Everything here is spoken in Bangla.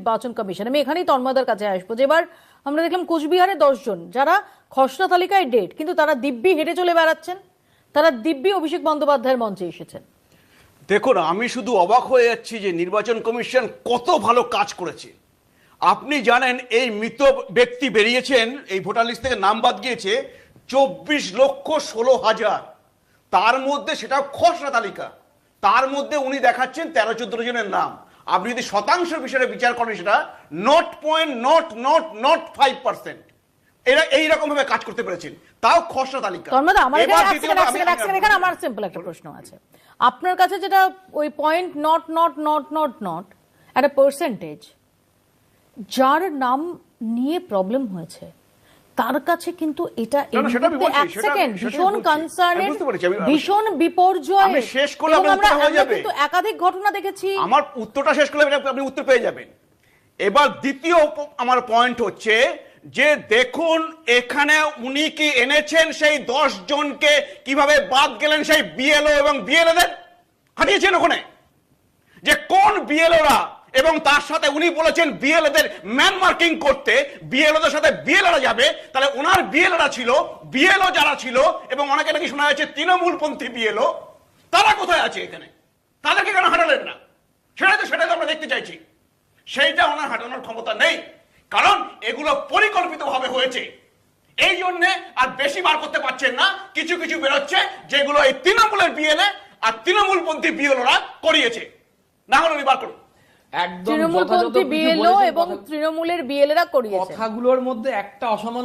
নির্বাচন কমিশন। আমি এখানেই তন্ময়দার কাছে আসবো। যেবার আমরা দেখলাম কোচবিহারে 10 জন যারা খসড়া তালিকায় ডেট, কিন্তু তারা দিব্যি হেঁটে চলে বেড়াচ্ছেন, তারা দিব্যি অভিষেক বন্দ্যোপাধ্যায়ের মঞ্চে এসেছেন। দেখুন, আমি শুধু অবাক হয়ে যাচ্ছি যে নির্বাচন কমিশন কত ভালো কাজ করেছে। আপনি জানেন এই মৃত ব্যক্তি বেরিয়েছেন, এই ভোটার লিস্ট থেকে নাম বাদ গিয়েছে 24,16,000, তার মধ্যে সেটা খসড়া তালিকা, তার মধ্যে উনি দেখাচ্ছেন 13-14 জনের নাম। আপনি যদি শতাংশের বিষয়ে বিচার করেন সেটা 0.005%। এরা এইরকম ভাবে কাজ করতে পেরেছেন, তাও খসড়া তালিকা। আমার সিম্পল একটা প্রশ্ন আছে আপনার কাছে, যেটা ওই পয়েন্ট নট একটা পার্সেন্টেজ, যার নাম নিয়ে প্রবলেম হয়েছে তার কাছে কিন্তু এটা ভীষণ কনসার্নের, ভীষণ বিপর্যয়। কিন্তু একাধিক ঘটনা দেখেছি। আমার উত্তরটা শেষ করলে আপনি উত্তর পেয়ে যাবেন। এবার দ্বিতীয় আমার পয়েন্ট হচ্ছে যে দেখুন এখানে উনি কি এনেছেন সেই 10 জনকে, কিভাবে বাদ গেলেন সেই বিএলও এবং বিএলএদের হাঁটিয়েছেন ওখানে, যে কোন বিএলওরা, এবং তার সাথে উনি বলেছেন বিএলএদের ম্যান মার্কিং করতে, বিএলওদের সাথে বিএলএরা যাবে। তাহলে ওনার বিএলএরা ছিল, বিএলও যারা ছিল, এবং অনেকে নাকি শোনা যাচ্ছে তৃণমূলপন্থী বিএলও, তারা কোথায় আছে এখানে? তাদেরকে কেন হাঁটালেন না? সেটাই তো আমরা দেখতে চাইছি। সেইটা ওনার হাঁটানোর ক্ষমতা নেই, কারণ এগুলো পরিকল্পিতভাবে হয়েছে। এই জন্যে আর বেশি বার করতে পারছেন না। কিছু কিছু বেরোচ্ছে যেগুলো এই তৃণমূলের বিএলএ আর তৃণমূলপন্থী বিএলওরা করিয়েছে। না হলে উনি বার করুন। তৃণমূলপন্থী বিএলও এবং তৃণমূলের বিএলএরা করিয়েছে। কথাগুলোর মধ্যে একটা অসামান্য